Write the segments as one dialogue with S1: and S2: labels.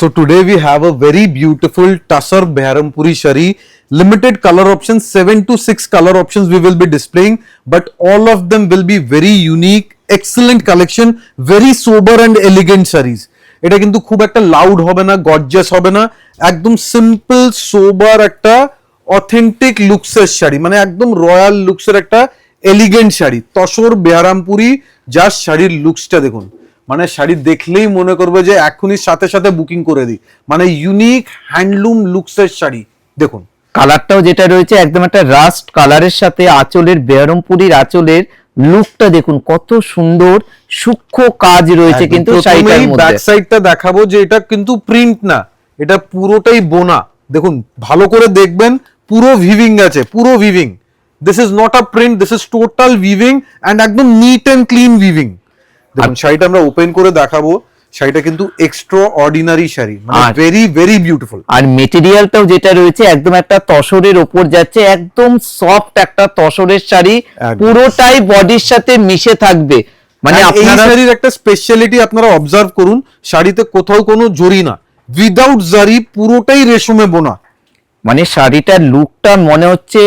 S1: So today we have a very beautiful Tussar Beharampuri Shari. Limited color options, 7 to 6 color options we will be displaying, but all of them will be very unique, excellent collection, very sober and elegant sarees. এটা কিন্তু খুব একটা loud হবে না, gorgeous হবে না, একদম simple সোবার একটা অথেন্টিক লুকসের শাড়ি, মানে একদম রয়্যাল লুকসের একটা এলিগেন্ট শাড়ি। তসর বেহারামপুরি, যার শাড়ির লুকসটা দেখুন, মানে শাড়ি দেখলেই মনে করবে যে এখনই সাথে সাথে বুকিং করে দিই, মানে ইউনিক হ্যান্ডলুম লুকসের শাড়ি। দেখুন
S2: কালারটাও যেটা রয়েছে একদম একটা রাস্ট কালারের সাথে আঁচলের বেহারামপুরির আঁচলের লুকটা দেখুন কত সুন্দর, সূক্ষ্ম কাজ রয়েছে কিন্তু শাড়িটার মধ্যে।
S1: ব্যাক সাইডটা দেখাবো যে এটা কিন্তু প্রিন্ট না, এটা পুরোটাই বোনা। দেখুন ভালো করে দেখবেন, পুরো ভিভিং আছে, পুরো weaving. This is not a print, this is total weaving and একদম নিট এন্ড ক্লিন ভিভিং। দেখুন শাড়িটা আমরা ওপেন করে দেখাবো, শাড়িটা কিন্তু এক্সট্রা অর্ডিনারি শাড়ি, মানে ভেরি ভেরি বিউটিফুল।
S2: আর মেটেরিয়ালটাও যেটা রয়েছে একদম একটা তসরের ওপর যাচ্ছে, একদম সফট একটা তসরের শাড়ি, পুরোটাই বডির সাথে মিশে থাকবে। মানে
S1: এই শাড়ির একটা স্পেশালিটি আপনারা অবজার্ভ করুন, শাড়িতে কোথাও কোনো জরি না, উইদাউট জারি, পুরোটাই রেশমে বোনা।
S2: মানে শাড়িটার লুকটা মনে হচ্ছে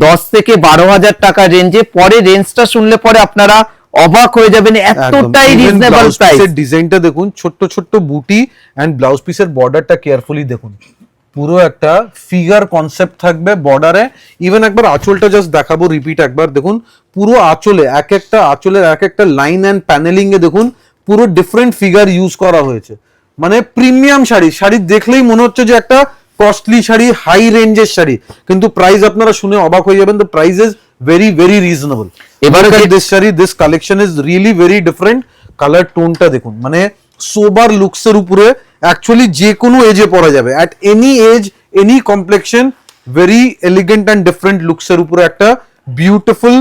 S2: 10 থেকে 12,000 টাকা রেঞ্জে। পরে রেঞ্জটা শুনলে পরে আপনারা অবাক হয়ে যাবেন, এতটাই রিজনেবল প্রাইস।
S1: ডিজাইনটা দেখুন, ছোট্ট ছোট্ট বুটি এন্ড ব্লাউজ পিসের বর্ডারটা কেয়ারফুলি দেখুন, পুরো একটা ফিগার কনসেপ্ট থাকবে বর্ডারে। ইভেন একবার আঁচলটা জাস্ট দেখাবো, রিপিট একবার দেখুন, পুরো আঁচলে এক একটা আঁচলের এক একটা লাইন এন্ড প্যানেলিং এ দেখুন পুরো ডিফারেন্ট ফিগার ইউজ করা হয়েছে। মানে প্রিমিয়াম শাড়ি, শাড়ি দেখলেই মনে হচ্ছে যে একটা কস্টলি শাড়ি, হাই রেঞ্জের শাড়ি, কিন্তু প্রাইস আপনারা শুনে অবাক হয়ে যাবেন। The price is very very reasonable. এবারে this sari, this collection is really very different. Colour টোনটা দেখুন, মানে সোবার লুকসের উপরে অ্যাকচুয়ালি যে কোনো এজে পরা যাবে, at any age, any complexion, very elegant and different লুকসের উপরে একটা বিউটিফুল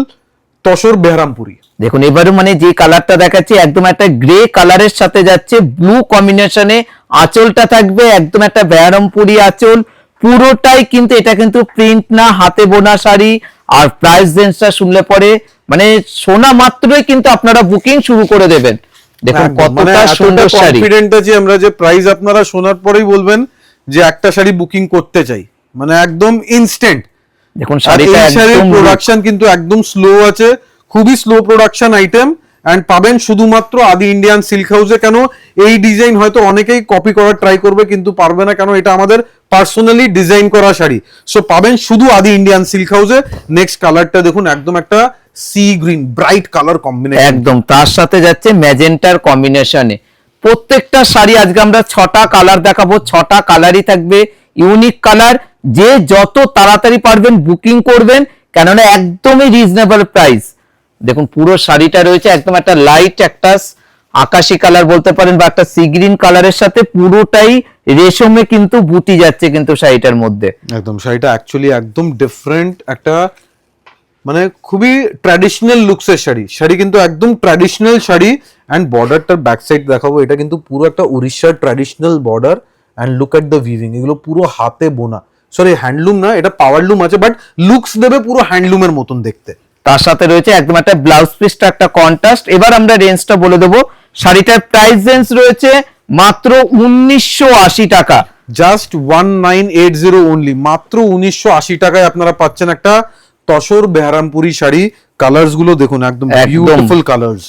S1: তসর বেহারামপুরি।
S2: দেখুন এবারে মানে যে কালারটা দেখাচ্ছি একদম একটা গ্রে কালারের সাথে যাচ্ছে, ব্লু কম্বিনেশনে আঁচলটা থাকবে, একদম একটা বেহারামপুরি আঁচল পুরোটাই। কিন্তু এটা কিন্তু প্রিন্ট না, হাতে বোনা শাড়ি। আর প্রাইস রেঞ্জটা শুনলে পরে মানে শোনা মাত্রই কিন্তু আপনারা বুকিং শুরু করে দেবেন। দেখুন কতটা সুন্দর শাড়ি,
S1: কনফিডেন্ট আছি আমরা যে প্রাইস আপনারা শোনার পরেই বলবেন যে একটা শাড়ি বুকিং করতে চাই, মানে একদম ইনস্ট্যান্ট।
S2: দেখুন শাড়িটা একদম
S1: প্রোডাকশন কিন্তু একদম স্লো আছে, খুবই স্লো প্রোডাকশন আইটেম, এন্ড পাবেন শুধুমাত্র আদি ইন্ডিয়ান সিল্ক হাউসে। কেন এই ডিজাইন হয়তো অনেকেই কপি করার ট্রাই করবে কিন্তু পারবে না, কেন এটা আমাদের পার্সোনালি ডিজাইন করা শাড়ি। সো পাবেন শুধু আদি ইন্ডিয়ান সিল্ক হাউসে। নেক্সট কালারটা দেখুন, একদম একটা sea green bright colour combination,
S2: একদম তার সাথে যাচ্ছে ম্যাজেন্টার কম্বিনেশনে। প্রত্যেকটা শাড়ি আজকে আমরা 6টা কালার দেখাবো, 6টা কালারই থাকবে ইউনিক কালার। যে যত তাড়াতাড়ি পারবেন বুকিং করবেন, কেননা একদমই রিজনেবল প্রাইস। দেখুন পুরো শাড়িটা রয়েছে একদম একটা লাইট একটা আকাশি কালার বলতে পারেন, বা একটা সি গ্রিন কালারের সাথে পুরোটাই রেশমে কিন্তু বুটি যাচ্ছে কিন্তু শাড়িটার মধ্যে।
S1: একদম শাড়িটা অ্যাকচুয়ালি একদম ডিফারেন্ট একটা, মানে খুবই ট্র্যাডিশনাল লুকসের শাড়ি। শাড়ি কিন্তু একদম ট্র্যাডিশনাল শাড়ি। অ্যান্ড বর্ডারটার ব্যাক সাইড দেখাবো, এটা কিন্তু পুরো একটা উড়িষ্যার traditional border. And look at the weaving, এগুলো পুরো হাতে বোনা, সরি হ্যান্ডলুম না, এটা পাওয়ারলুম আছে, বাট লুকস দেবে পুরো হ্যান্ডলুমের মতন দেখতে।
S2: তার সাথে রয়েছে একদম একটা ব্লাউজ পিসটা একটা কন্ট্রাস্ট। এবার আমরা রেঞ্জটা বলে দেবো, শাড়িটার প্রাইস রেঞ্জ রয়েছে মাত্র 1980 টাকা,
S1: জাস্ট 1980 অনলি, মাত্র 1980 টাকায় আপনারা পাচ্ছেন একটা তসর বেহারামপুরি শাড়ি। কালারস গুলো দেখুন, একদম বিউটিফুল কালারস।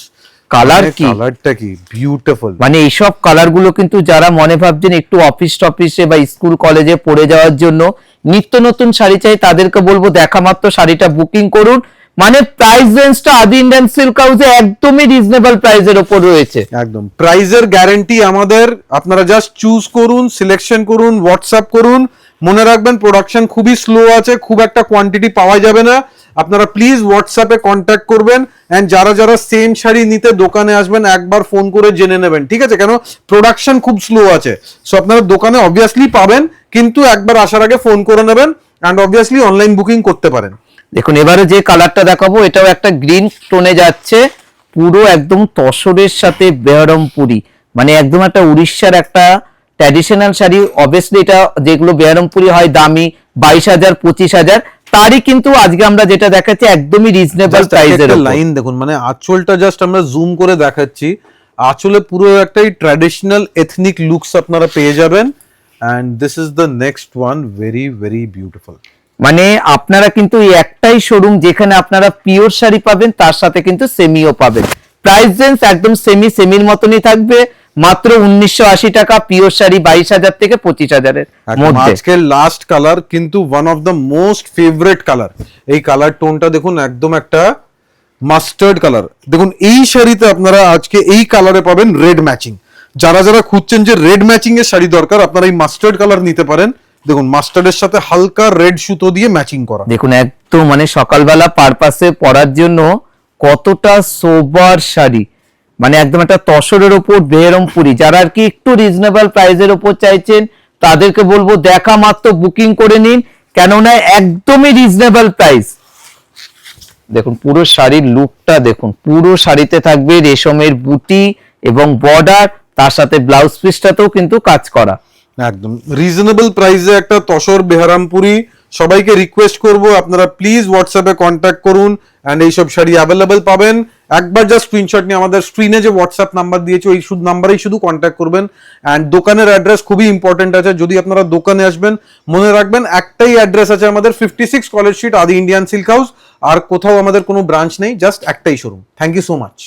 S1: কালারটা কি বিউটিফুল,
S2: মানে এইসব কালার গুলো কিন্তু যারা মনে ভাবছেন একটু অফিস টফিসে বা স্কুল কলেজে পরে যাওয়ার জন্য নিত্য নতুন শাড়ি চাই, তাদেরকে বলবো দেখা মাত্র শাড়িটা বুকিং করুন। মানে প্রাইস রেঞ্জটা আদি ইন্ডিয়ান সিল্ক হাউসে একদমই রিজনেবল প্রাইসের উপর রয়েছে।
S1: একদম প্রাইসের গ্যারান্টি আমাদের। আপনারা জাস্ট চুজ করুন, সিলেকশন করুন, হোয়াটসঅ্যাপ করুন। মনে রাখবেন প্রোডাকশন খুবই স্লো আছে, খুব একটা কোয়ান্টিটি পাওয়া যাবে না। আপনারা প্লিজ হোয়াটসঅ্যাপে কন্ট্যাক্ট করবেন। এন্ড যারা যারা সেম শাড়ি নিতে দোকানে আসবেন একবার ফোন করে জেনে নেবেন, ঠিক আছে? কেন প্রোডাকশন খুব স্লো আছে। সো আপনারা দোকানে অবভিয়াসলি পাবেন, কিন্তু একবার আসার আগে ফোন করে নেবেন। এন্ড অবভিয়াসলি অনলাইন বুকিং করতে পারেন।
S2: দেখুন এবারে যে কালারটা দেখাবো, এটাও একটা গ্রিন টোনে যাচ্ছে, পুরো একদম তসরের সাথে বেহারামপুরি, মানে একদম একটা উড়িষ্যার একটা ট্র্যাডিশনাল শাড়ি। অবভিয়াসলি এটা যেগুলো বেহারামপুরি হয় দামি 22,000 25,000, তারই কিন্তু আজকে আমরা যেটা দেখাচ্ছি একদমই রিজনেবল প্রাইসের।
S1: লাইন দেখুন, মানে আঁচলটা জাস্ট আমরা জুম করে দেখাচ্ছি, আঁচলে পুরো একটাই ট্র্যাডিশনাল এথনিক লুকস আপনারা পেয়ে যাবেন। And this is the next one, very very beautiful.
S2: মানে আপনারা কিন্তু এই একটাই শোরুম যেখানে আপনারা পিওর শাড়ি পাবেন, তার সাথে কিন্তু সেমিও পাবেন। প্রাইস রেঞ্জ একদম সেমির মতনই থাকবে, মাত্র 1980 টাকা। পিওর শাড়ি 22,000 থেকে 25,000 এর মধ্যে।
S1: আজকের লাস্ট কালার কিন্তু one of the most favourite colour. এই কালার টোনটা দেখুন, একদম একটা মাস্টার্ড কালার। দেখুন এই শাড়িতে আপনারা আজকে এই কালারে পাবেন রেড ম্যাচিং। যারা যারা খুঁজছেন যে রেড ম্যাচিং এর শাড়ি দরকার, আপনারা এই মাস্টার্ড কালার নিতে পারেন। দেখুন মাস্টার্ডের সাথে হালকা রেড সুতো দিয়ে ম্যাচিং করা।
S2: দেখুন একদম মানে সকালবেলা পারপাসে পরার জন্য কতটা সোবার শাড়ি, মানে একদম একটা তসরের ওপর বেহরমপুরি। যারা আর কি একটু রিজনেবল প্রাইসের ওপর চাইছেন, তাদেরকে বলবো দেখা মাত্র বুকিং করে নিন, কেননা একদমই রিজনেবল প্রাইস। দেখুন পুরো শাড়ির লুকটা দেখুন, পুরো শাড়িতে থাকবে রেশমের বুটি এবং বর্ডার, তার সাথে ব্লাউজ পিসটাতেও কিন্তু কাজ করা।
S1: একদম রিজনেবল প্রাইসে একটা তসর বেহারামপুরি। সবাইকে রিকোয়েস্ট করব আপনারা প্লিজ হোয়াটসঅ্যাপে কন্ট্যাক্ট করুন, অ্যান্ড এইসব শাড়ি অ্যাভেলেবেল পাবেন। একবার জাস্ট স্ক্রিনশট নিয়ে আমাদের স্ক্রিনে যে হোয়াটসঅ্যাপ নাম্বার দিয়েছে ওই নাম্বারেই শুধু কন্ট্যাক্ট করবেন। অ্যান্ড দোকানের অ্যাড্রেস খুবই ইম্পর্টেন্ট আছে, যদি আপনারা দোকানে আসবেন মনে রাখবেন একটাই অ্যাড্রেস আছে আমাদের, 56 College Street, Adi Indian Silk House. আর কোথাও আমাদের কোনো ব্রাঞ্চ নেই, জাস্ট একটাই showroom. Thank you so much.